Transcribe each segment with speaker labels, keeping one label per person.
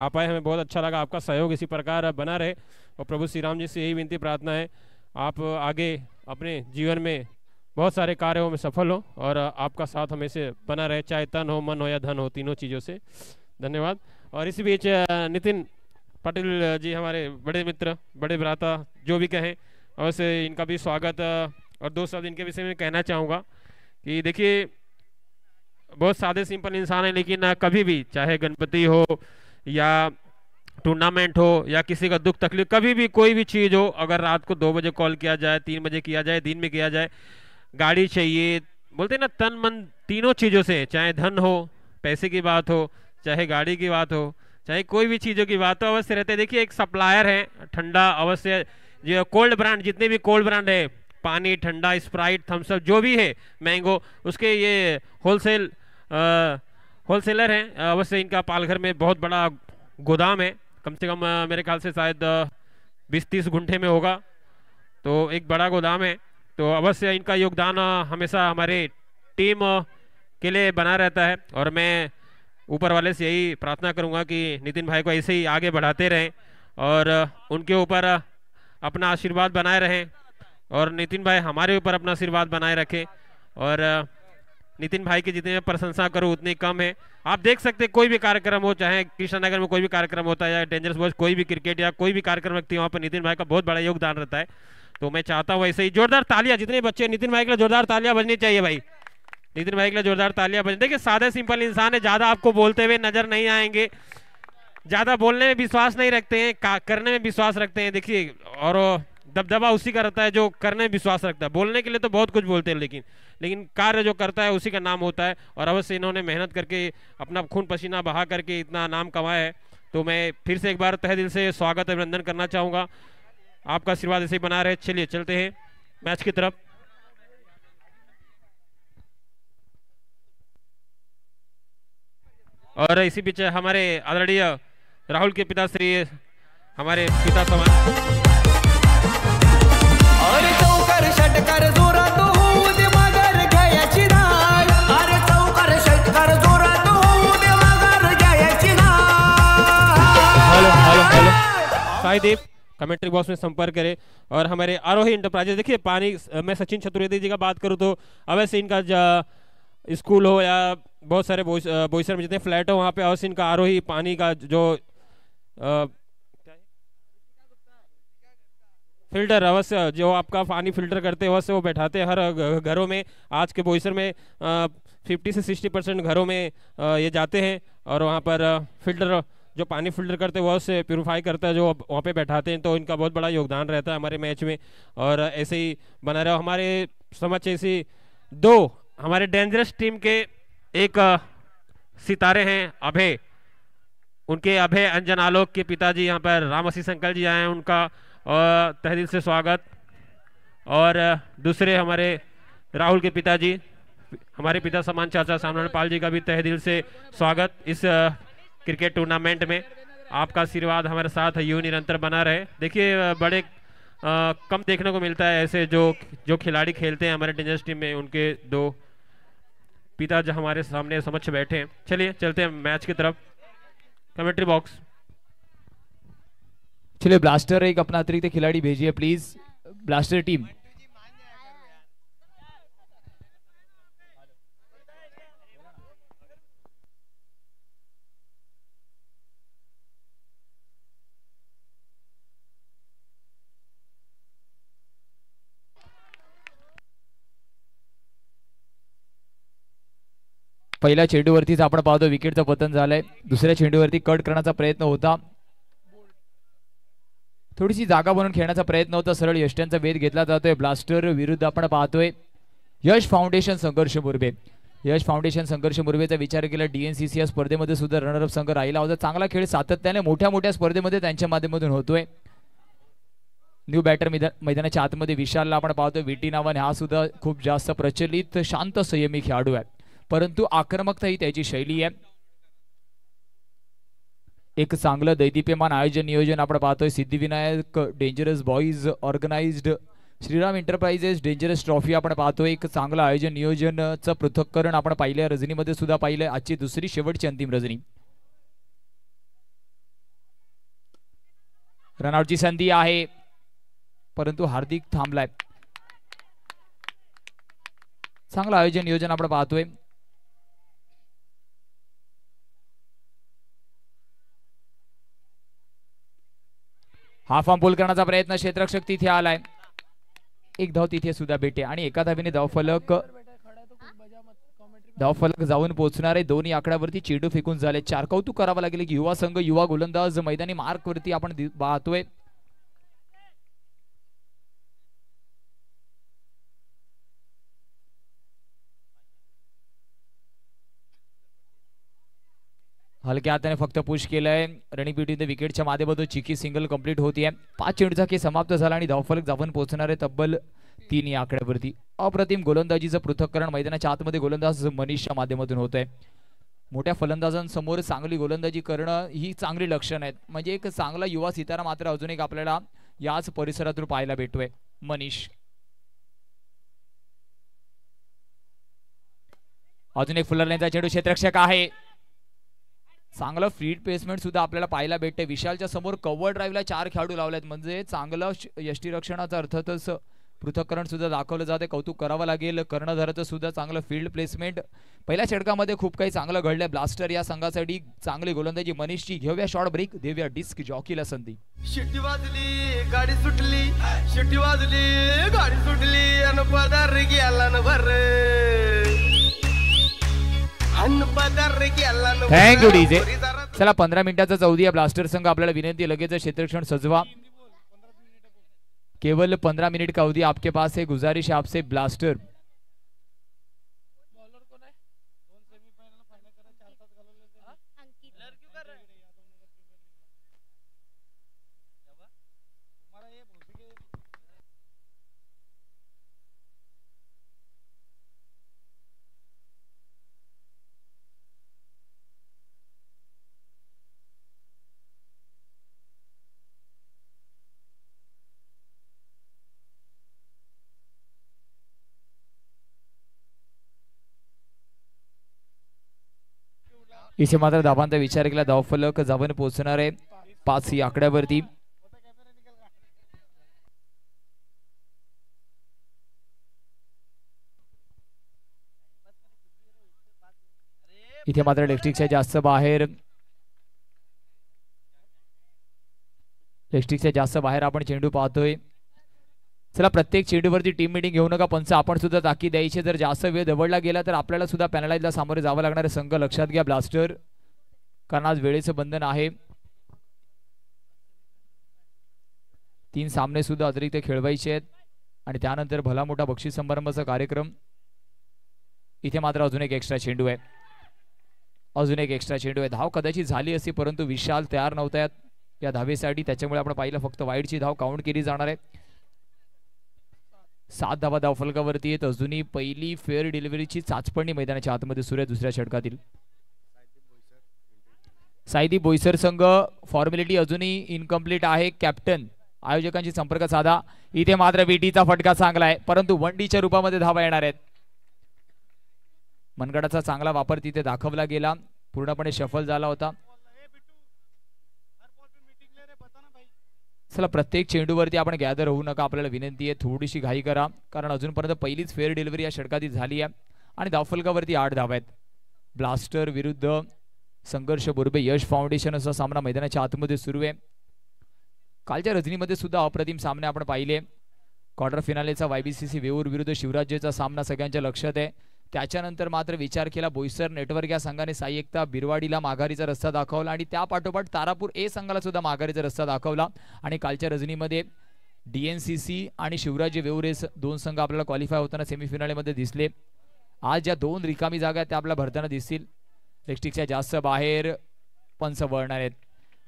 Speaker 1: आप आए, हमें बहुत अच्छा लगा। आपका सहयोग इसी प्रकार बना रहे और प्रभु श्री राम जी से यही विनती प्रार्थना है, आप आगे अपने जीवन में बहुत सारे कार्यों में सफल हो और आपका साथ हमेशा बना रहे, चाहे तन हो, मन हो या धन हो, तीनों चीज़ों से। धन्यवाद। और इसी बीच नितिन पाटिल जी, हमारे बड़े मित्र, बड़े भ्राता, जो भी कहें, अवश्य इनका भी स्वागत। और दो शब्द इनके विषय में कहना चाहूँगा कि देखिए, बहुत सादे सिंपल इंसान है, लेकिन कभी भी चाहे गणपति हो या टूर्नामेंट हो या किसी का दुख तकलीफ, कभी भी कोई भी चीज़ हो, अगर रात को 2 बजे कॉल किया जाए, 3 बजे किया जाए, दिन में किया जाए, गाड़ी चाहिए, बोलते हैं ना, तन मन तीनों चीज़ों से, चाहे धन हो, पैसे की बात हो, चाहे गाड़ी की बात हो, चाहे कोई भी चीज़ों की बात हो, अवश्य रहते हैं। देखिए, एक सप्लायर है ठंडा, अवश्य जो कोल्ड ब्रांड, जितने भी कोल्ड ब्रांड है, पानी, ठंडा, स्प्राइट, थम्सअप, जो भी है, मैंगो, उसके ये होलसेलर हैं। अवश्य इनका पालघर में बहुत बड़ा गोदाम है, कम से कम मेरे ख्याल से शायद 20-30 गुंठे में होगा, तो एक बड़ा गोदाम है। तो अवश्य इनका योगदान हमेशा हमारे टीम के लिए बना रहता है और मैं ऊपर वाले से यही प्रार्थना करूंगा कि नितिन भाई को ऐसे ही आगे बढ़ाते रहें और उनके ऊपर अपना आशीर्वाद बनाए रहें और नितिन भाई हमारे ऊपर अपना आशीर्वाद बनाए रखें। और नितिन भाई की जितनी मैं प्रशंसा करूं उतनी कम है। आप देख सकते हैं, कोई भी कार्यक्रम हो, चाहे कृष्णनगर में कोई भी कार्यक्रम होता है या डेंजरस बॉयज, कोई भी क्रिकेट या कोई भी कार्यक्रम रखती है, वहाँ पर नितिन भाई का बहुत बड़ा योगदान रहता है। तो मैं चाहता हूँ ऐसे ही जोरदार तालियां, जितने बच्चे नितिन भाई के लिए जोरदार तालियां बजनी चाहिए भाई, नितिन भाई के लिए जोरदार तालियां बजनी। देखिए, सादे सिंपल इंसान है, ज्यादा आपको बोलते हुए नजर नहीं आएंगे, ज्यादा बोलने में विश्वास नहीं रखते हैं, करने में विश्वास रखते हैं। देखिए, और दबदबा उसी का रहता है जो करने में विश्वास रखता है। बोलने के लिए तो बहुत कुछ बोलते हैं, लेकिन कार्य जो करता है उसी का नाम होता है। और अवश्य इन्होंने मेहनत करके, अपना खून पसीना बहा करके इतना नाम कमाया है। तो मैं फिर से एक बार तहे दिल से स्वागत अभिनंदन करना चाहूँगा। आपका आशीर्वाद ऐसे ही बना रहे। चलिए चलते हैं मैच की तरफ। और इसी बीच हमारे आदरणीय राहुल के पिताश्री, हमारे पिता समान,
Speaker 2: चौकर षटकर जोरात होऊ दे मगर घ्यायची नाय, अरे चौकर षटकर जोरात होऊ दे मगर घ्यायची नाय।
Speaker 1: Hello hello hello, Saideep commentary box में संपर्क करें। और हमारे आरोही इंटरप्राइजेस, देखिए पानी, मैं सचिन चतुर्वेदी जी का बात करूँ तो अवश्य इनका स्कूल हो या बहुत सारे बोईसर में जितने फ्लैट हो, वहाँ पे अवश्य इनका आरोही पानी का जो फिल्टर, अवश्य जो आपका पानी फिल्टर करते हैं अवश्य वो बैठाते हैं हर घरों में। आज के बोईसर में 50 से 60% घरों में ये जाते हैं और वहाँ पर फिल्टर, जो पानी फिल्टर करते हैं वो से प्यूरिफाई करता है, जो वहाँ पे बैठाते हैं। तो इनका बहुत बड़ा योगदान रहता है हमारे मैच में और ऐसे ही बना रहा। हमारे समझ ऐसी दो हमारे डेंजरस टीम के एक सितारे हैं, अभय, उनके अभय अंजन आलोक के पिताजी यहाँ पर रामसी अंकल जी आए हैं, उनका और तहे दिल से स्वागत। और दूसरे हमारे राहुल के पिताजी, हमारे पिता समान चाचा सामनारायण पाल जी का भी तहे दिल से स्वागत इस क्रिकेट टूर्नामेंट में। आपका आशीर्वाद हमारे साथ यूं निरंतर बना रहे। देखिए, बड़े कम देखने को मिलता है ऐसे जो खिलाड़ी खेलते हैं हमारे डेंजरस टीम में, उनके दो पिता जो हमारे सामने समक्ष बैठे हैं। चलिए चलते हैं मैच की तरफ। कमेंट्री बॉक्स,
Speaker 3: चलिए ब्लास्टर एक अपना अतिरिक्त खिलाड़ी भेजिए प्लीज, ब्लास्टर टीम। पहिल्या चेंडूवरतीच आपण पाहतो विकेटचं पतन झालंय। दुसऱ्या चेंडूवरती कट करण्याचा प्रयत्न होता, थोडीशी जागा बनवून खेळण्याचा प्रयत्न होता, सरळ यष्ट्यांचा वेध घेतला जातोय ब्लास्टर विरुद्ध आपण पाहतोय यश फाउंडेशन संघर्ष मुरबे। यश फाउंडेशन संघर्ष मुरबेचा विचार केला डीएनसीसी या स्पर्धेमध्ये सुद्धा रनरअप संघ राहिला होता। चांगला खेळ सातत्याने मोठ्या मोठ्या स्पर्धेमध्ये त्यांच्या माध्यमातून होतोय। न्यू बॅटर मैदानाच्या आतमध्ये विशालला आपण पाहतोय, विटी नावाने हा सुद्धा खूप जास्त प्रचलित शांत संयमी खेळाडू आहे, परंतु आक्रमकता ही त्याची शैली आहे। एक चांगलं दैदिप्यमान आयोजन नियोजन आपण पाहतोय। Siddhivinayak dangerous boys organised Shriram enterprises dangerous trophy आपण पाहतोय। एक चांगलं आयोजन नियोजनचं पृथक्करण आपण पाहिलं रजनीमध्ये सुद्धा पाहिलं। आजची दुसरी शेवटची अंतिम रजनी। रनआउटची संधी आहे परंतु हार्दिक थांबलाय. चांगलं आयोजन नियोजन आपण पाहतोय. हा फॉर्म पूल करण्याचा प्रयत्न, क्षेत्ररक्षक तिथे आलाय. एक धाव तिथे सुद्धा भेटे आणि एका धावेने धावफलक जाऊन पोहोचणार आहे. दोन्ही आकड्यावरती चेंडू फेकून झाले 4. कौतुक करावं लागेल की युवा संघ युवा गोलंदाज मैदानी मार्क वरती आपण पाहतोय. हलक्या हाताने फक्त पुश केलंय. रनिंग बिटवीन द विकेटच्या माध्यमातून चिकी सिंगल कंप्लीट होतीये. 5 चेंडूचा खेळ समाप्त झाला आणि धावफलक जाऊन पोहोचणार आहे तब्बल 3 या आकड्यावरती. अप्रतिम गोलंदाजीचं पृथक्करण मैदानाच्या आतमध्ये गोलंदाज मनीषच्या माध्यमातून होत आहे. मोठ्या फलंदाजांसमोर चांगली गोलंदाजी करणं ही चांगली लक्षण आहेत. म्हणजे एक चांगला युवा सितारा मात्र अजून एक आपल्याला याच परिसरातून पाहायला भेटतोय. मनीष अजून एक फुलर लाईनचा चेंडू, क्षेत्ररक्षक आहे. चांगलं फील्ड प्लेसमेंट सुद्धा आपल्याला पाहायला भेटते. विशालच्या समोर कव्हर ड्राईव्हला 4 खेळाडू लावलेत म्हणजे चांगलं यष्टीरक्षणाचा अर्थातच पृथक्करण सुद्धा दाखवलं जाते. कौतुक करावं लागेल कर्णधाराचं सुद्धा. चांगलं फील्ड प्लेसमेंट पहिल्या षटकामध्ये खूप काही चांगलं घडलंय. ब्लास्टर या संघासाठी चांगली गोलंदाजी मनीषची. घेऊया शॉर्ट ब्रेक, देऊया डिस्क जॉकीला संधी.
Speaker 2: शिट्टी वाजली गाडी सुटली, शिट्टी वाजली गाडी सुटली अन पदार गेला न भर, अन पदार गेला न.
Speaker 3: Thank you DJ. चला 15 मिनिटाचा चौदी या ब्लास्टर संघ. आपल्याला विनंती लगेच क्षेत्ररक्षण सजवा. केवल 15 मिनट का अवधि आपके पास है. गुजारिश है आपसे ब्लास्टर. इथे मात्र धावांचा विचार केला. धावफलक जाऊन पोहोचणार आहे 5 या आकड्यावरती. इथे मात्र लेगस्टिकच्या जास्त बाहेर, लेगस्टिकच्या जास्त बाहेर आपण चेंडू पाहतोय. चला प्रत्येक चेंडूवरती टीम मीटिंग घेऊ नका पंच. आपण सुद्धा ताकीद द्यायची. जर जास्त वेळ दवडला गेला तर आपल्याला सुद्धा पॅनलाइजला सामोरे जावं लागणार आहे. संघ लक्षात घ्या ब्लास्टर, कारण आज वेळेचं बंधन आहे. 3 सामने सुद्धा अतिरिक्त खेळवायचे आहेत आणि त्यानंतर भला मोठा बक्षीस समारंभाचा कार्यक्रम. इथे मात्र अजून एक एक्स्ट्रा चेंडू आहे. अजून एक एक्स्ट्रा चेंडू आहे. धाव कदाचित झाली असती परंतु विशाल तयार नव्हता या धावेसाठी. त्याच्यामुळे आपण पाहिलं फक्त वाईडची धाव काउंट केली जाणार आहे. 7 धावा धावफलकावरती येत. अजूनही पहिली फेअर डिलिव्हरीची चाचपणी मैदानाच्या आतमध्ये सुरू आहे दुसऱ्या षटकातील. साईदी बोईसर संघ फॉर्मॅलिटी अजूनही इनकम्प्लीट आहे. कॅप्टन आयोजकांशी संपर्क साधा. इथे मात्र विटीचा फटका चांगला आहे परंतु वनडीच्या रूपामध्ये धावा येणार आहेत. मनगडाचा चांगला वापर तिथे दाखवला गेला. पूर्णपणे शफल झाला होता. चला प्रत्येक चेंडूवरती आपण गॅदर होऊ नका. आपल्याला विनंती आहे थोडीशी घाई करा कारण अजूनपर्यंत पहिलीच फेअर डिलिव्हरी या षटकातील झाली आहे आणि धावफलकावरती 8 धावा आहेत. ब्लास्टर विरुद्ध संघर्ष बुर्बे यश फाउंडेशन असा सामना मैदानाच्या आतमध्ये सुरू आहे. कालच्या रजनीमध्ये सुद्धा अप्रतिम सामने आपण पाहिले. क्वार्टर फिनालेचा YBCC वेऊर विरुद्ध शिवराज्याचा सामना सगळ्यांच्या लक्षात आहे. त्याच्यानंतर मात्र विचार केला बोईसर नेटवर्क या संघाने साई एकता बिरवाडीला माघारीचा रस्ता दाखवला आणि त्या पाठोपाठ तारापूर ए संघाला सुद्धा माघारीचा रस्ता दाखवला आणि कालच्या रजनीमध्ये DNCC आणि शिवराज्य वेऊर हे 2 संघ आपल्याला क्वालिफाय होताना सेमीफिनालेमध्ये दिसले. आज ज्या 2 रिकामी जागा त्या आपल्याला भरताना दिसतील. लेगस्टिकच्या जास्त बाहेर पंच वळणार आहेत.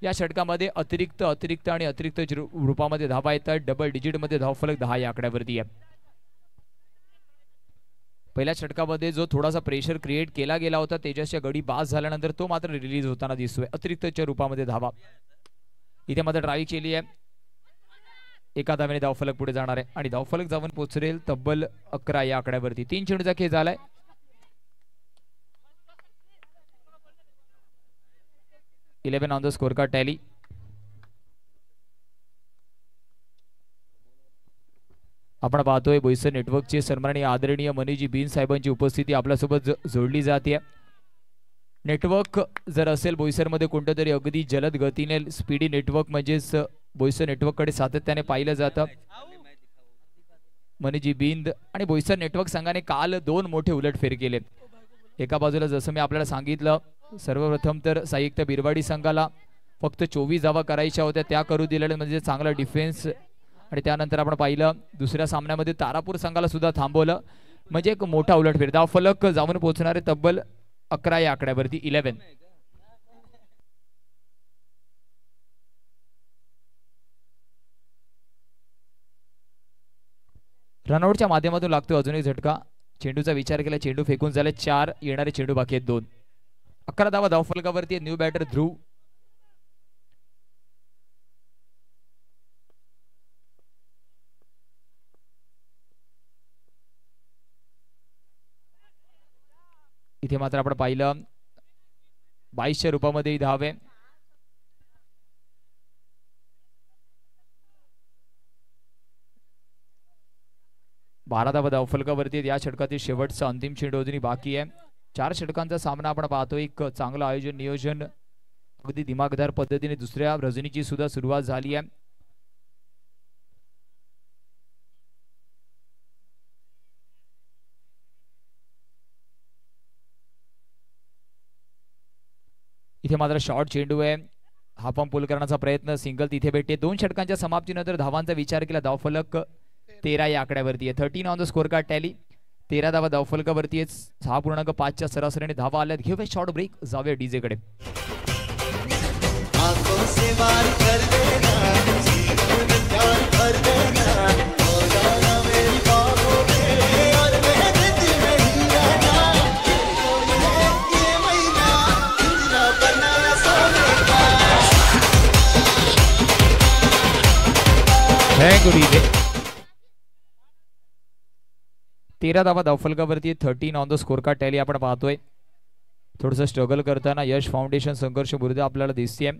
Speaker 3: या षटकामध्ये अतिरिक्त आणि अतिरिक्त रूपामध्ये धावा येतात. डबल डिजिटमध्ये धावफलक 10 या आकड्यावरती आहे. पहिल्या षटकामध्ये जो थोडासा प्रेशर क्रिएट केला गेला होता तेजसच्या गडी बास झाल्यानंतर तो मात्र रिलीज होताना दिसतोय. अतिरिक्तच्या रूपामध्ये धावा इथे मात्र ड्राईव्ह केली आहे. एका धावेने धावफलक पुढे जाणार आहे आणि धावफलक जाऊन पोहोचेल तब्बल 11 या आकड्यावरती. 3 चेंडूचा खेळ झालाय. 11 on the score card tally. आपण पाहतोय बोईसर नेटवर्कचे सन्माननीय आदरणीय मनीजी बीन साहेबांची उपस्थिती आपल्यासोबत जोडली जाते. नेटवर्क जर असेल बोईसरमध्ये कोणतं तरी अगदी जलद गतीने स्पीडी नेटवर्क म्हणजेच बोईसर नेटवर्ककडे सातत्याने पाहिलं जातं. मनीजी बिंद आणि बोईसर नेटवर्क संघाने काल 2 मोठे उलटफेर केले. एका बाजूला जसं मी आपल्याला सांगितलं सर्वप्रथम तर सायुक्त बिरवाडी संघाला फक्त 24 धावा करायच्या होत्या त्या करू दिलेल्या म्हणजे चांगला डिफेन्स. आणि त्यानंतर आपण पाहिलं दुसऱ्या सामन्यामध्ये तारापूर संघाला सुद्धा थांबवलं म्हणजे एक मोठा उलटफेर. धावफलक जाऊन पोहोचणारे तब्बल 11 या आकड्यावरती 11. रनआउटच्या माध्यमातून लागतो अजून एक झटका. चेंडूचा विचार केला चेंडू फेकून झाले 4 येणारे चेंडू बाकी आहेत 2. 11 धावा धावफलकावरती न्यू बॅटर ध्रुव. इथे मात्र आपण पाहिलं 22च्या रूपामध्ये धावे. बारा धावा धावफलकावरती या षटकातील शेवटचा अंतिम चेंडू अजूनही बाकी आहे. 4 षटकांचा सामना आपण पाहतो. एक चांगलं आयोजन नियोजन अगदी दिमागदार पद्धतीने दुसऱ्या रजनीची सुद्धा सुरुवात झाली आहे. इथे मात्र शॉर्ट चेंडू आहे. हा पंप पुल करण्याचा प्रयत्न सिंगल तिथे भेटते. 2 षटकांच्या समाप्तीनंतर धावांचा विचार केला धावफलक 13 या आकड्यावरती आहे. 13 on the score card tally. 13 धावा धावफलकावरती आहे. 6.5च्या सरासरीने धावा आल्यात. घेऊया शॉर्ट ब्रेक जाऊया डीजे कडे. Thank you DJ. 13 धावा धावफलकावरती 13 on the score card tally आपण पाहतोय. थोडंसं स्ट्रगल करताना यश फाउंडेशन संघर्ष बुर्दे आपल्याला दिसते.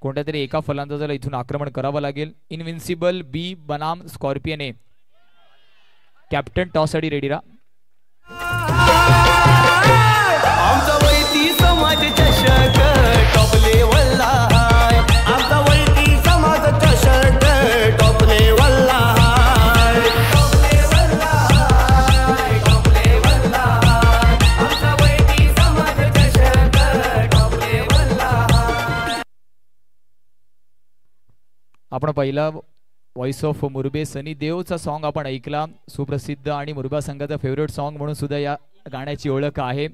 Speaker 3: कोणत्या तरी एका फलंदाजाला इथून आक्रमण करावं लागेल. इनविन्सिबल बी बनाम स्कॉर्पियन ए कॅप्टन टॉस साठी रेडी राहा.
Speaker 2: आमचा वैती समाज चषक टॉप लेवलला हाय. आमचा वैती समाज चषक टॉप लेवलला हाय. टॉप लेवलला हाय. टॉप लेवलला हाय. आमचा वैती समाज चषक टॉप लेवलला हाय.
Speaker 3: आपण पहिला voice of Murbe Sunny Deocha song आपण ऐकला. सुप्रसिद्ध आणि मुरबा संघाचा फेवरेट सॉन्ग म्हणून सुद्धा या गाण्याची ओळख आहे.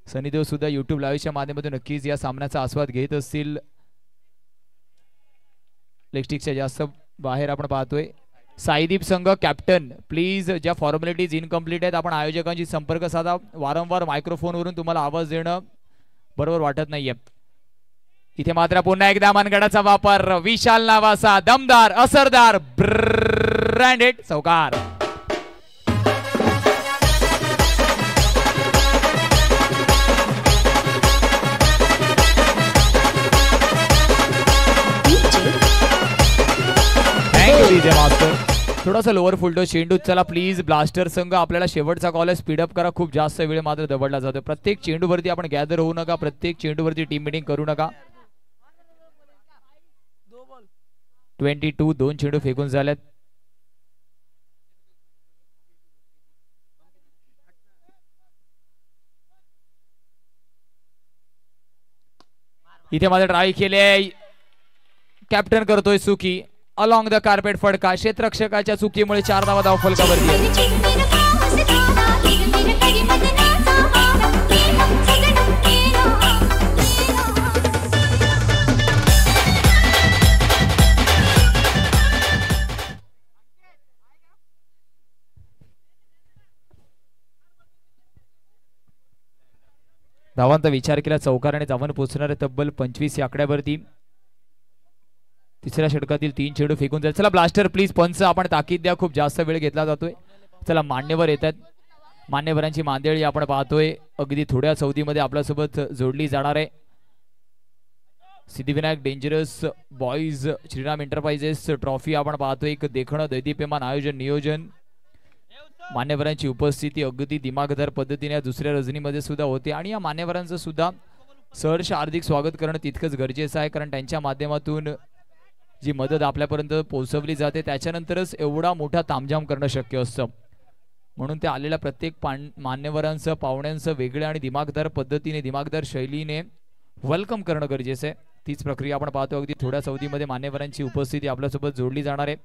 Speaker 3: सनी देव सुद्धा युट्यूब लाईव्हच्या माध्यमातून नक्कीच या सामन्याचा आस्वाद घेत असतील. लेगस्टिकच्या जास्त बाहेर आपण पाहतोय. साईदीप संघ कॅप्टन प्लीज ज्या फॉर्मॅलिटीज इनकम्प्लीट आहेत आपण आयोजकांशी संपर्क साधा. वारंवार मायक्रोफोनवरून तुम्हाला आवाज देणं बरोबर वाटत नाहीये. इथे मात्र पुन्हा एकदा मनगडाचा वापर. विशाल नावाचा दमदार असरदार ब्रँडेड चौकार. थोडासा लोअर फुलटो चेंडू. चला प्लीज ब्लास्टर संघ आपल्याला शेवटचा कॉल आहे. स्पीडअप करा. खूप जास्त वेळ मात्र दबडला जातो. प्रत्येक चेंडूवरती आपण गॅदर होऊ नका. प्रत्येक चेंडूवरती टीम मिटिंग करू नका. 22 2 चेंडू फेकून झाल्यात. इथे माझं ट्राय केले. कॅप्टन करतोय चुकी. अलॉंग द कार्पेट फडका. क्षेत्ररक्षकाच्या चुकीमुळे 4 धावा धावफलकावरती. धावांचा विचार केला चौकाराने धावन पोहोचणारे तब्बल 25 या आकड्यावरती. तिसऱ्या षटकातील 3 चेंडू फेकून जाईल. चला ब्लास्टर प्लीज पंच आपण ताकीद द्या. खूप जास्त वेळ घेतला जातोय. चला मान्यवर येतात. मान्यवरांची मांदेळी आपण पाहतोय. अगदी थोड्या चौथीमध्ये आपल्यासोबत जोडली जाणार आहे. Siddhivinayak dangerous boys Shriram enterprises trophy आपण पाहतोय. एक देखणं दैदीप्यमान आयोजन नियोजन मान्यवरांची उपस्थिती अगदी दिमागदार पद्धतीने दुसऱ्या रजनीमध्ये सुद्धा होते आणि या मान्यवरांचं सुद्धा सहर्ष हार्दिक स्वागत करणं तितकंच गरजेचं आहे, कारण त्यांच्या माध्यमातून जी मदत आपल्यापर्यंत पोहोचवली जाते त्याच्यानंतरच एवढा मोठा तामझाम करणं शक्य असतं. म्हणून ते आलेल्या प्रत्येक मान्यवरांचं पाहुण्यांचं वेगळ्या आणि दिमागदार पद्धतीने दिमागदार शैलीने वेलकम करणं गरजेचं आहे. तीच प्रक्रिया आपण पाहतो. अगदी थोड्या अवधीमध्ये मान्यवरांची उपस्थिती आपल्यासोबत जोडली जाणार आहे.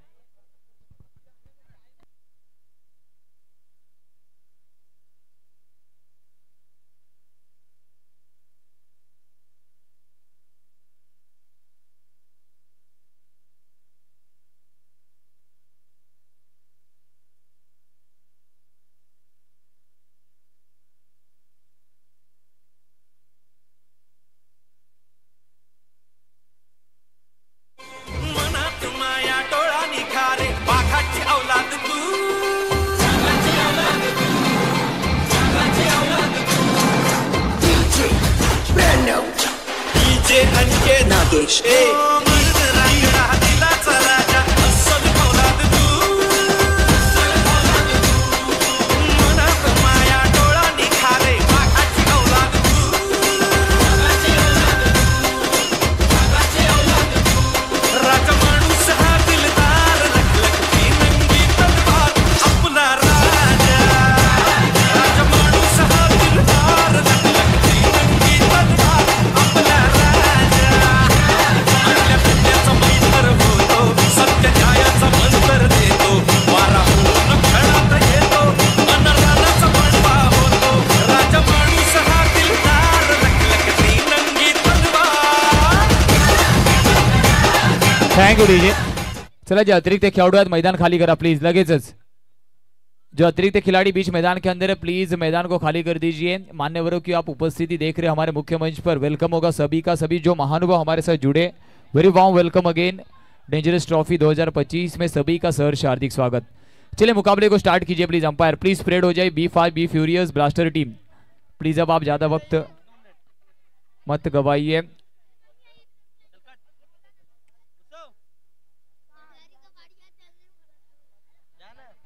Speaker 3: Thank you DJ. चला जे अतिरिक्त खेळाडू आहेत मैदान खाली करा प्लीज लगेचच. जो अतिरिक्त खिलाड़ी बीच मैदान के अंदर है प्लीज मैदान को खाली कर दीजिए. मान्यवरों की आप उपस्थिति देख रहे हैं हमारे मुख्य मंच पर. वेलकम होगा सभी का. सभी जो महानुभाव हमारे साथ जुड़े very warm welcome again. Dangerous trophy 2025 में सभी का सहर्ष हार्दिक स्वागत. चलिए मुकाबले को स्टार्ट कीजिए प्लीज. अंपायर प्लीज स्प्रेड हो जाए. B5 B furious blaster team please. अब आप ज्यादा वक्त मत गवाइए.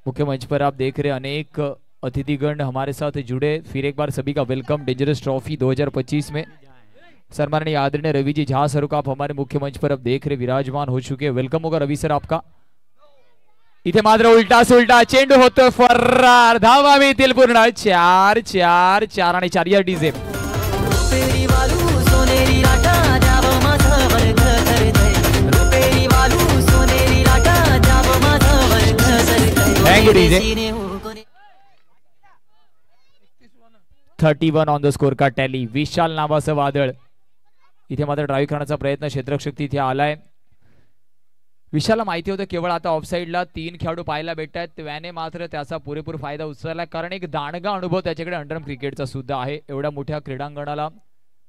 Speaker 3: मुख्य मंच पर आप देख रहे अनेक अतिथिगण हमारे साथ जुड़े. फिर एक बार सभी का वेलकम. डेंजरस ट्रॉफी 2025 में सन्माननीय आदरणीय रवि जी झा सर को आप हमारे मुख्य मंच पर अब देख रहे विराजमान हो चुके हैं. वेलकम होगा रवि सर आपका. इथे मात्र उलटा सुलटा चेंडू होतो फरार. धावा मिळतील पूर्ण 4 आणि 4 या DJ. DJ 31 on the score का टॅली. विशाल नावाचं वादळ इथे मात्र ड्राईव्ह करण्याचा प्रयत्न क्षेत्ररक्षक तिथे आलाय. विशालला माहिती होतं केवळ आता ऑफसाईडला 3 खेळाडू पाहायला भेटतात. त्याने मात्र त्याचा पुरेपूर फायदा उचलला, कारण एक दांडगा अनुभव त्याच्याकडे अंडरआर्म क्रिकेटचा सुद्धा आहे. एवढ्या मोठ्या क्रीडांगणाला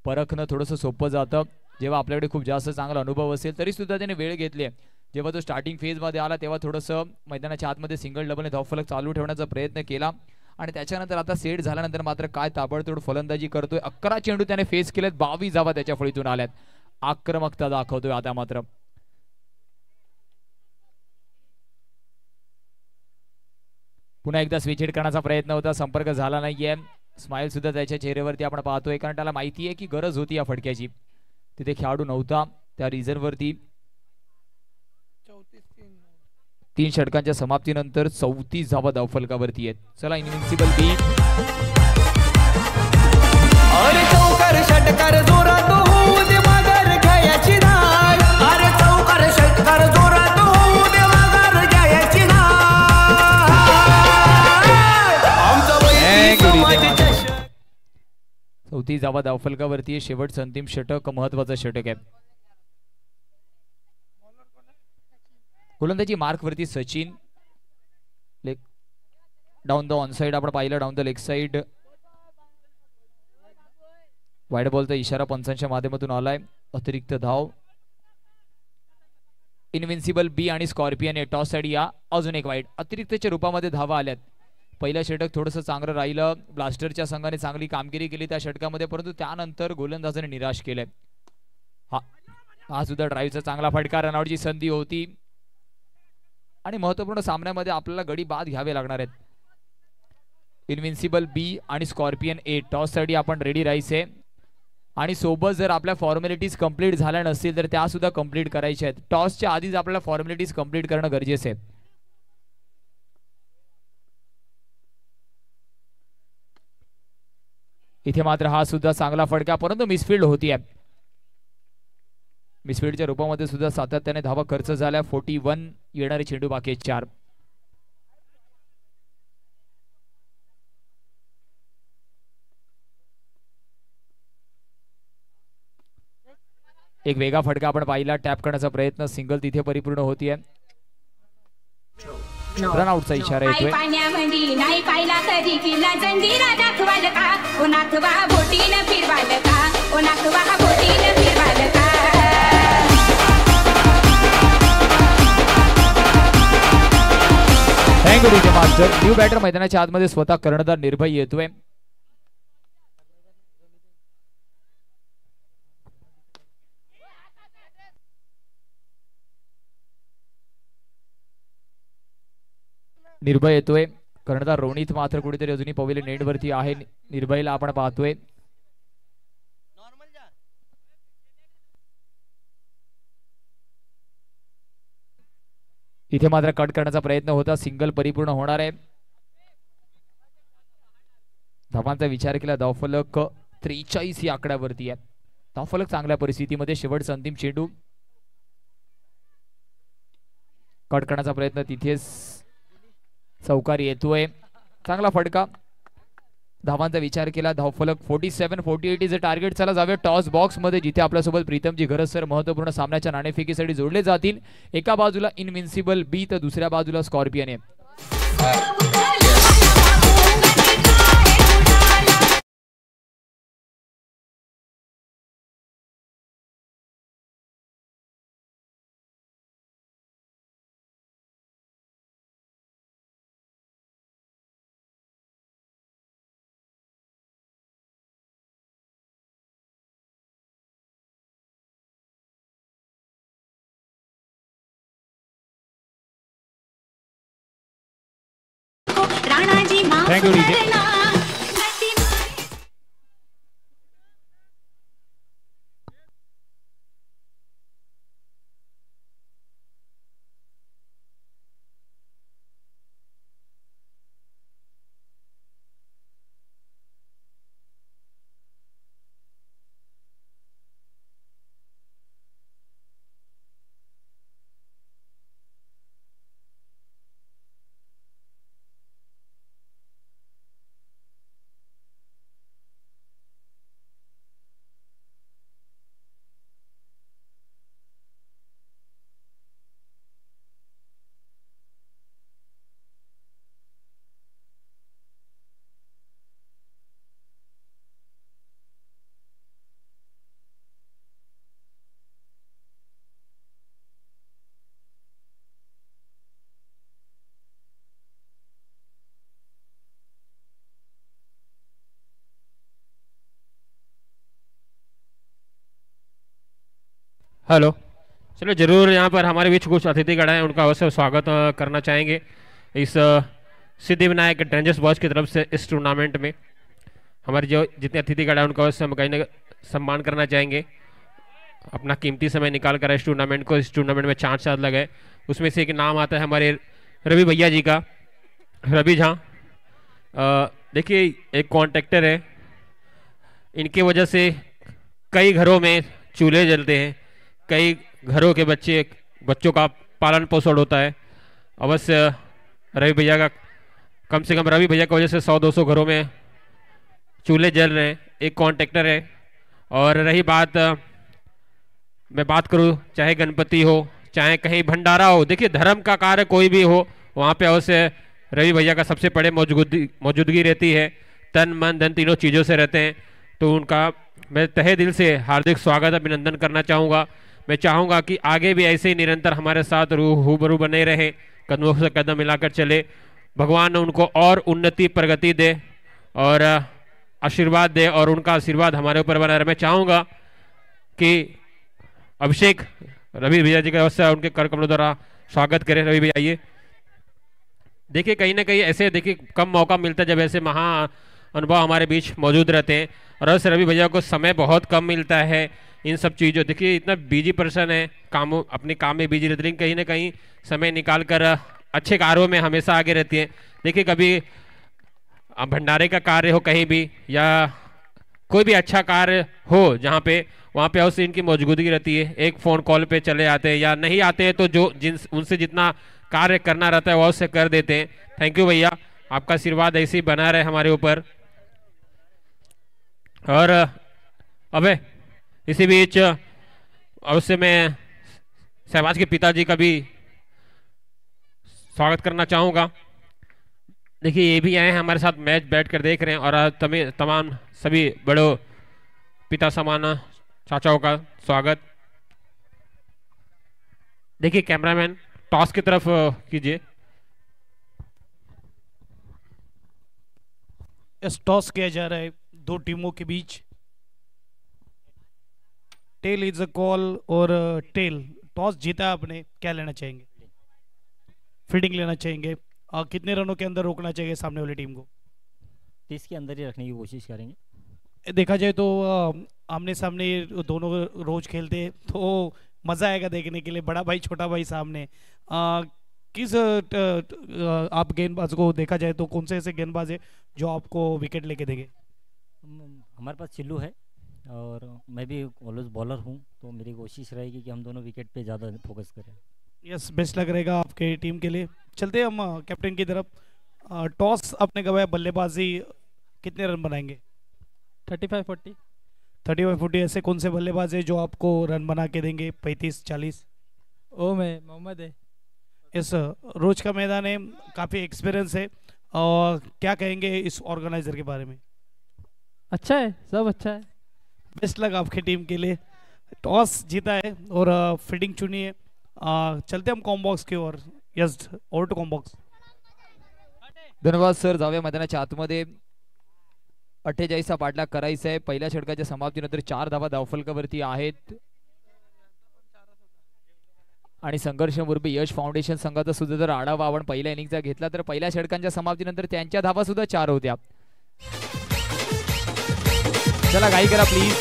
Speaker 3: परखणं थोडंसं सोपं जातं जेव्हा आपल्याकडे खूप जास्त चांगला अनुभव असेल. तरी सुद्धा त्याने वेळ घेतली. जेव्हा तो स्टार्टिंग फेजमध्ये आला तेव्हा थोडंसं मैदानाच्या आतमध्ये सिंगल डबलने धावफलक चालू ठेवण्याचा प्रयत्न केला आणि त्याच्यानंतर आता सेट झाल्यानंतर मात्र काय ताबडतोड फलंदाजी करतोय. 11 चेंडू त्याने फेस केलेत. 22 धावा त्याच्या फळीतून आल्यात. आक्रमकता दाखवतोय आता मात्र. पुन्हा एकदा स्विच हिट करण्याचा प्रयत्न होता. संपर्क झाला नाहीये. स्माइल सुद्धा त्याच्या चेहऱ्यावरती आपण पाहतोय, कारण त्याला माहिती आहे की गरज होती या फटक्याची. तिथे खेळाडू नव्हता. त्या रिझन वरती 3 षटकांच्या समाप्तीनंतर 34 धावा धावफलकावरती आहेत. चला इनविन्सिबल बी.
Speaker 2: अरे चौकार षटकार जोरात होऊ दे मगर घ्यायची नाळ. अरे चौकार षटकार जोरात होऊ दे मगर घ्यायची नाळ. आमचा वैरी समाजाच्या
Speaker 3: 34 धावा धावफलकावरती. शेवटचं अंतिम षटक महत्वाचं षटक आहे. गोलंदाजी मार्क वरती Sachin. Leg down the on side आपण पाहिलं. Down the leg side. Wide बॉलचा इशारा पंचांच्या माध्यमातून आलाय. अतिरिक्त धाव. इनविन्सिबल बी आणि स्कॉर्पियन हे टॉस साइड या. अजून एक वाईड. अतिरिक्तच्या रूपामध्ये धावा आल्यात. पहिलं षटक थोडंसं चांगलं राहिलं. ब्लास्टरच्या संघाने चांगली कामगिरी केली त्या षटकामध्ये, परंतु त्यानंतर गोलंदाजाने निराश केलंय. हा सुद्धा ड्राईव्हचा चांगला फटका, रनआउटची संधी होती आणि महत्वपूर्ण सामन्यामध्ये आपल्याला गडी बाद घ्यावे लागणार आहेत. इन्व्हिन्सिबल बी आणि स्कॉर्पियन ए टॉस साठी आपण रेडी राहायचे आणि सोबत जर आपल्या फॉर्मॅलिटीज कंप्लीट झाल्या नसतील तर त्या सुद्धा कंप्लीट करायच्या आहेत. टॉसच्या आधीच आपल्याला फॉर्मॅलिटीज कंप्लीट करणं गरजेचं आहे. इथे मात्र हा सुद्धा चांगला फटका, परंतु मिसफिल्ड होतीये. मिसफिल्डच्या रूपामध्ये सुद्धा सातत्याने धावा खर्च झाल्या. 41 येणारे चेंडू बाकी 4. एक वेगळा फटका आपण पाहिला, टॅप करण्याचा प्रयत्न, सिंगल तिथे परिपूर्ण होतीये. रनआउटचा इशारा येतोय.
Speaker 4: पाण्यामध्ये नाही पाहिला कधी किल्ला जंजिरा दाखवाल का, ओ नाथवा बोटीनं फिरवाल का, ओ नाथवा बोटीनं फिरवाल का.
Speaker 3: Thank you DJ master. New batter मैदानाच्या आतमध्ये स्वतः कर्णधार निर्भय येतोय. निर्भय येतोय. कर्णधार रोनित मात्र कुठेतरी अजूनही पवेलियन नेट वरती आहे. निर्भयला आपण पाहतोय. इथे मात्र कट करण्याचा प्रयत्न होता, सिंगल परिपूर्ण होणार आहे. धावांचा विचार केला, धावफलक 43 ही आकड्यावरती आहे. धावफलक चांगल्या परिस्थितीमध्ये. शेवटचा अंतिम चेंडू, कट करण्याचा प्रयत्न, तिथेच चौकारी येतोय. चांगला फटका. धावांचा विचार केला, धावफलक 47-48 इज अ टार्गेट. चला जाऊया टॉस बॉक्स मध्ये, जिथे आपल्यासोबत प्रीतमजी गरज सर महत्वपूर्ण सामन्याच्या नाणेफेकीसाठी जोडले जातील. एका बाजूला इनविन्सिबल बी तर दुसऱ्या बाजूला स्कॉर्पियन ए.
Speaker 4: राणाजी माफ
Speaker 3: Thank you, DJ.
Speaker 4: करना.
Speaker 1: हेलो, चलो जरूर यहाँ पर हमारे बीच कुछ अतिथिगण हैं, उनका अवश्य स्वागत करना चाहेंगे इस सिद्धिविनायक रेंजर्स बॉयज की तरफ से इस टूर्नामेंट में. हमारे जो जितने अतिथिगण हैं उनका अवश्य हम कहीं ना सम्मान करना चाहेंगे. अपना कीमती समय निकाल कर इस टूर्नामेंट में 4 साल लगे. उसमें से एक नाम आता है हमारे रवि भैया जी का. रवि झा देखिए एक कॉन्ट्रैक्टर है, इनके वजह से कई घरों में चूल्हे जलते हैं, कई घरों के बच्चों का पालन पोषण होता है. अवश्य रवि भैया का, कम से कम रवि भैया की वजह से 100-200 घरों में चूल्हे जल रहे हैं. एक कॉन्ट्रैक्टर है. और रही बात, मैं बात करूं चाहे गणपति हो चाहे कहीं भंडारा हो, देखिए धर्म का कार्य कोई भी हो वहाँ पे अवश्य रवि भैया का सबसे बड़े मौजूदगी रहती है. तन मन धन तीनों चीज़ों से रहते हैं. तो उनका मैं तहे दिल से हार्दिक स्वागत अभिनंदन करना चाहूँगा. मैं चाहूँगा कि आगे भी ऐसे ही निरंतर हमारे साथ रूबरू बने रहे, कदमों से कदम मिलाकर चले. भगवान उनको और उन्नति प्रगति दे और आशीर्वाद दे और उनका आशीर्वाद हमारे ऊपर बना रहे. मैं चाहूँगा कि अभिषेक रवि भैया जी का अवश्य उनके कर कमलों द्वारा स्वागत करें। रवि भैया आइए। देखिए कहीं ना कहीं ऐसे देखिए कम मौका मिलता है जब ऐसे महा अनुभव हमारे बीच मौजूद रहते हैं, और अवश्य रवि भैया को समय बहुत कम मिलता है इन सब चीज़ों। देखिए इतना बिजी पर्सन है, कामों अपने काम में बिजी रहते, लेकिन कहीं ना कहीं समय निकाल कर अच्छे कार्यों में हमेशा आगे रहती है। देखिए कभी भंडारे का कार्य हो कहीं भी, या कोई भी अच्छा कार्य हो जहाँ पे, वहाँ पे अवश्य इनकी मौजूदगी रहती है। एक फ़ोन कॉल पे चले आते हैं, या नहीं आते हैं तो जो उनसे जितना कार्य करना रहता है वो अवश्य कर देते हैं। थैंक यू भैया, आपका आशीर्वाद ऐसे ही बना रहे हमारे ऊपर। और अबे इसी बीच अवश्य मैं सहवाज के पिताजी का भी स्वागत करना चाहूँगा। देखिए ये भी आए हैं हमारे साथ, मैच बैठ कर देख रहे हैं, और तमाम सभी बड़ों पिता समान चाचाओं का स्वागत। देखिए कैमरामैन टॉस की तरफ कीजिए।
Speaker 5: इस टॉस किया जा रहा है दो टीमों के बीच। टेल इज अ कॉल, और टेल टॉस जीता आपने, क्या लेना चाहेंगे? फील्डिंग लेना चाहेंगे। कितने रनों के अंदर रोकना चाहिए सामने वाली टीम को?
Speaker 6: 30 के अंदर ही रखने की कोशिश करेंगे।
Speaker 5: देखा जाए तो आमने सामने दोनों रोज खेलते हैं तो मजा आएगा देखने के लिए, बड़ा भाई छोटा भाई सामने। किस आप गेंदबाज को देखा जाए तो कौन से ऐसे गेंदबाज है जो आपको विकेट लेके देंगे?
Speaker 6: हमारे पास चिल्लू है और मैं भी ऑलवेज बॉलर हूँ, तो मेरी कोशिश रहेगी कि हम दोनों विकेट पे ज़्यादा फोकस करें।
Speaker 5: यस, बेस्ट लग रहेगा आपके टीम के लिए। चलते हैं हम कैप्टन की तरफ। टॉस आपने गवाया, बल्लेबाजी कितने रन बनाएंगे?
Speaker 7: 35-40।
Speaker 5: 35-40। ऐसे कौन से बल्लेबाज है जो आपको रन बना के देंगे 35-40?
Speaker 7: ओ मैं मोहम्मद है।
Speaker 5: यस, रोज का मैदान है, काफ़ी एक्सपीरियंस है, और क्या कहेंगे इस ऑर्गेनाइजर के बारे में?
Speaker 7: अच्छा है, सब अच्छा है।
Speaker 5: बेस्ट लग आपकी टीम के लिए। टॉस जीता है और फील्डिंग चुनी है। चलते हम कॉम्बॉक्स की ओर। Yes, over to combox.
Speaker 3: धन्यवाद सर. जाऊया मैदानाच्या आतमध्ये. 48 पाठलाग करायचा आहे. पहिल्या षटकाच्या समाप्तीनंतर 4 धावा धावफलकावरती आहेत आणि संघर्ष मुरबी यश फाउंडेशन संघाचा सुद्धा जर आढावा आपण पहिल्या इनिंगचा घेतला तर पहिल्या षटकांच्या समाप्तीनंतर त्यांच्या धावा सुद्धा 4 होत्या. चला घाई करा प्लीज.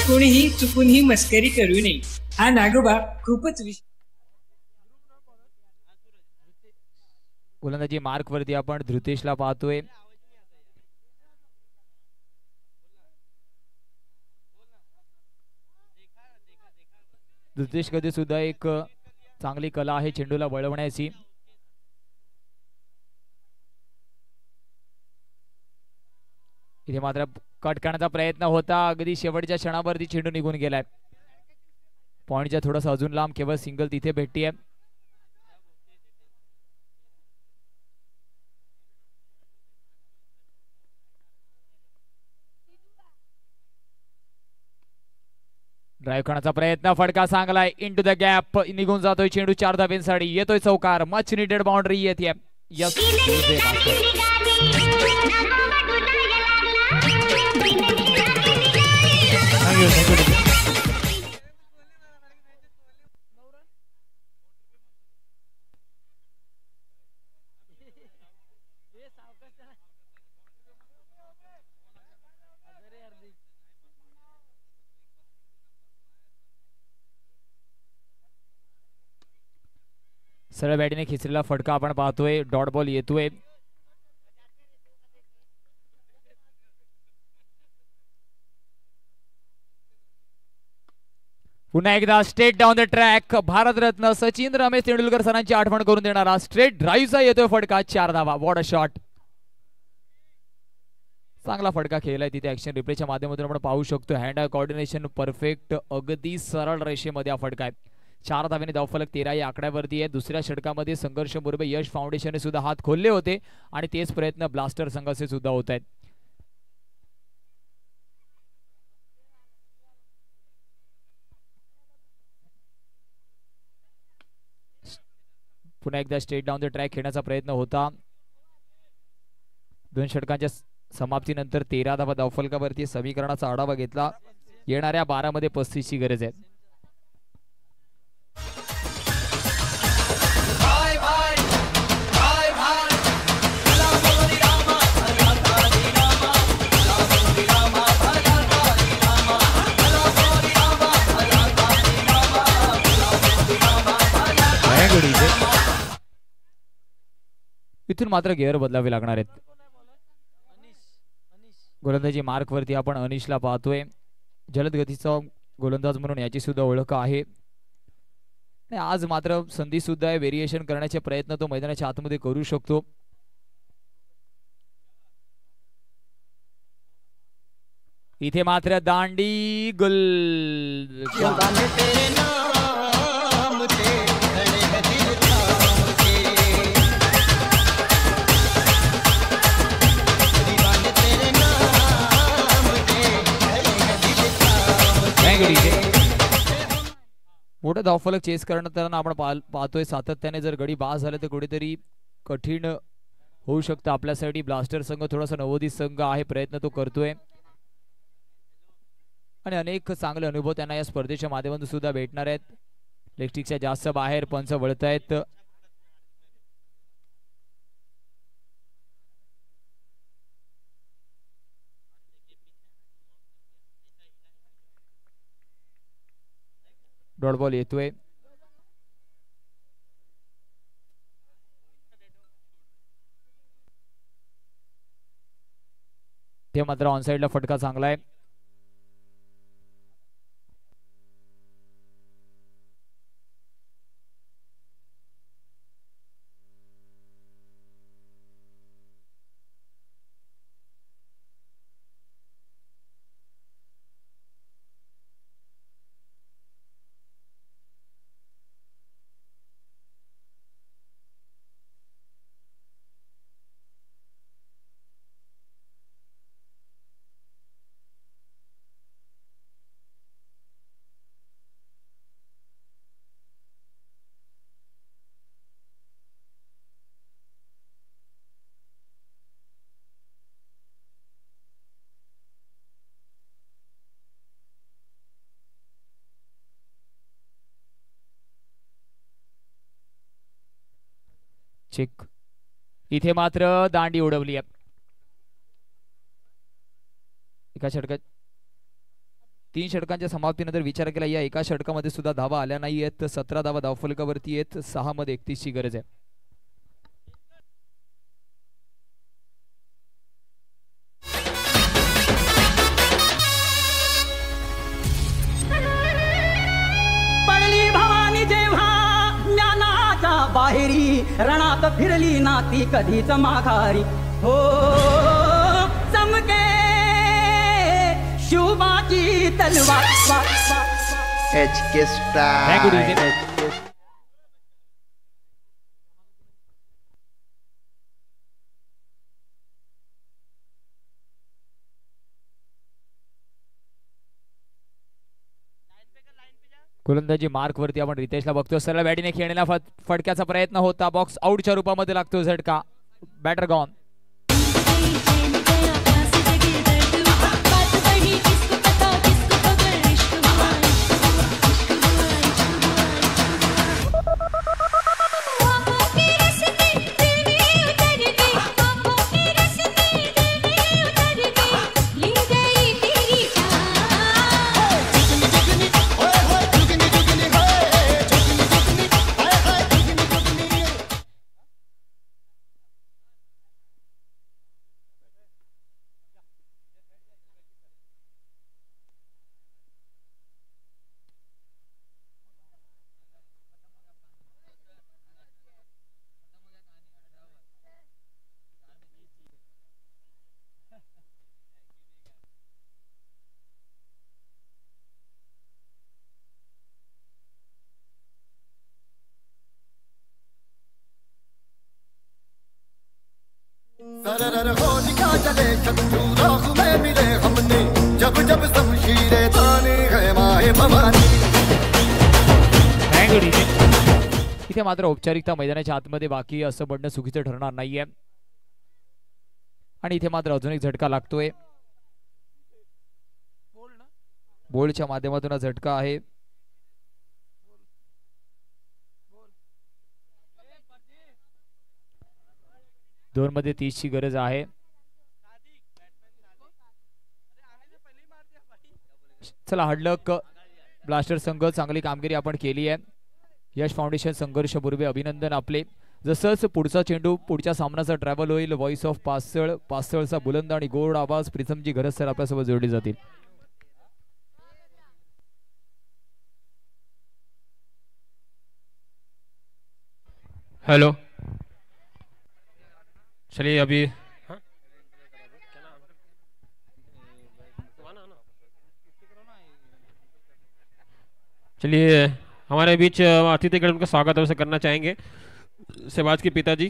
Speaker 8: कोणीही चुकूनही मस्करी करू नये. हा नागोबा खूपच
Speaker 3: गोलंदाजी मार्क वरती आपण धृतेशला पाहतोय. धृतेश कडे सुद्धा एक चांगली कला आहे चेंडूला वळवण्याची. इथे मात्र कट करण्याचा प्रयत्न होता. अगदी शेवटच्या क्षणावरती चेंडू निघून गेलाय. पॉइंटच्या थोडासा अजून लांब, केवळ सिंगल तिथे भेटतीये. ड्राइव्ह करण्याचा प्रयत्न, फटका चांगलाय. इनटू द गॅप निघून जातोय चेंडू. 4 धाब्यांसाठी येतोय चौकार. मच निडेड बाउंड्री येते. यस, सरळ बॅटीने खिचलेला फटका आपण पाहतोय. डॉट बॉल येतोय. पुन्हा एकदा straight down the track. Bharat Ratna Sachin Ramesh Tendulkar सरांची आठवण करून देणारा स्ट्रेट ड्राईव्हचा येतोय फटका. 4 धावा. What a shot. चांगला फटका खेळलाय तिथे. ऍक्शन रिप्लेच्या माध्यमातून आपण पाहू शकतो. हँड आय कोऑर्डिनेशन परफेक्ट. अगदी सरळ रेषेमध्ये हा फटका आहे. 4 धाव्याने धावफलक 13 या आकड्यावरती आहे. दुसऱ्या षटकामध्ये संघर्ष मुरबे यश फाउंडेशनने सुद्धा हात खोलले होते आणि तेच प्रयत्न ब्लास्टर संघाचे सुद्धा होत आहेत. पुन्हा एकदा स्ट्रेट डाऊन द ट्रॅक खेळण्याचा प्रयत्न होता. 2 षटकांच्या समाप्तीनंतर 13 धावा धावफलकावरती समीकरणाचा आढावा घेतला. येणाऱ्या 12 मध्ये 35 ची गरज आहे. इथून मात्र गिअर बदलावे लागणार आहेत. गोलंदाजी मार्क वरती आपण अनिशला पाहतोय. जलद गतीचा गोलंदाज म्हणून याची सुद्धा ओळख आहे. आज मात्र संधी सुद्धा आहे. व्हेरिएशन करण्याचे प्रयत्न तो मैदानाच्या आतमध्ये करू शकतो. इथे मात्र दांडी गुल मोठं धावफलक चेस करताना आपण पाहतोय सातत्याने जर गडी बाद झाले तर कुठेतरी कठीण होऊ शकतं आपल्यासाठी. ब्लास्टर संघ थोडासा नवोदित संघ आहे. प्रयत्न तो करतोय आणि अनेक चांगले अनुभव त्यांना या स्पर्धेच्या माध्यमातून सुद्धा भेटणार आहेत. लेगस्टिकच्या जास्त बाहेर पंच वळतायत. डॉट बॉल येतोय. ते मात्र ऑनसाइडला फटका चांगला आहे. चेक. इथे मात्र दांडी उडवली आहे. एका षटकात 3 षटकांच्या समाप्तीनंतर विचार केला या एका षटकामध्ये सुद्धा धावा आल्या नाही आहेत. 17 धावा धावफलकावरती आहेत. 6 मध्ये 31 ची गरज आहे.
Speaker 9: पडली भवानी जेव्हा ज्ञानाच्या बाहेरी रणात फिरली नाती कधीच माघारी. हो चमके शुभाची तलवार.
Speaker 3: गोलंदाजी मार्क वरती आपण रितेशला बघतो. सरळ बॅटीने खेळण्याला फटक्याचा प्रयत्न होता. बॉक्स आउटच्या रूपामध्ये लागतो झटका. Batter gone. इथे मात्र औपचारिकता मैदानाच्या आतमध्ये बाकी असं बनणं चुकीचं ठरणार नाहीये. आणि इथे मात्र अजून एक झटका लागतोय. बोलच्या माध्यमातून हा झटका आहे. दोन मध्ये 30 ची गरज आहे. चला हडलक ब्लास्टर संघ चांगली कामगिरी आपण केली आहे. यश फाउंडेशन संघर्ष पूर्वी अभिनंदन आपले. जसंच पुढचा चेंडू पुढच्या सामन्याचा ट्रॅव्हल होईल. व्हॉइस ऑफ पासळ, पासळचा बुलंद आणि गोड आवाज प्रीतमजी घरत सर आपल्यासोबत जोडली जातील.
Speaker 1: हेलो, चलिए अभी चलिए हमारे बीच अतिथिगण का स्वागत अवश्य करना चाहेंगे. शिवाज के पिताजी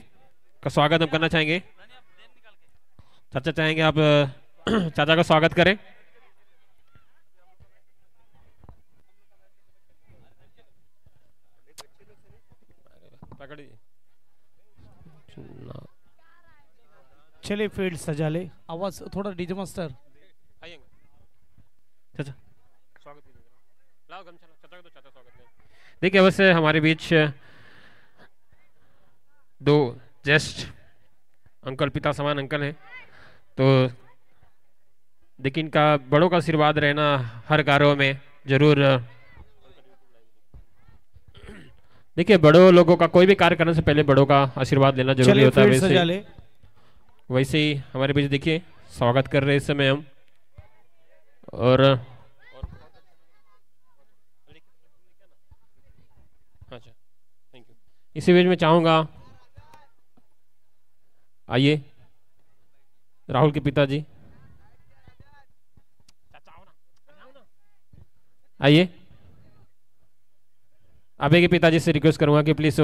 Speaker 1: का स्वागत हम करना चाहेंगे. चाचा चाहेंगे आप चाचा का स्वागत करें.
Speaker 5: चलिए फील्ड सजा ले. आवाज थोड़ा डीजे मास्टर.
Speaker 1: चाचा स्वागत लाओ गमछा चाचा को, तो चाचा स्वागत करें. देखिए अवश्य हमारे बीच दो ज्येष्ठ अंकल, पिता समान अंकल हैं. तो देखिए इनका बड़ों का आशीर्वाद रहना हर कार्यों में जरूर. देखिए बड़ों लोगों का कोई भी कार्य करने से पहले बड़ों का आशीर्वाद लेना जरूरी होता है. वैसे ही हमारे बीच देखिए स्वागत कर रहे इस समय हम. और अच्छा थैंक यू. इसी बीच में चाहूंगा आइए राहुल के पिताजी आइए. आबे के पिताजी से रिक्वेस्ट करूंगा कि प्लीज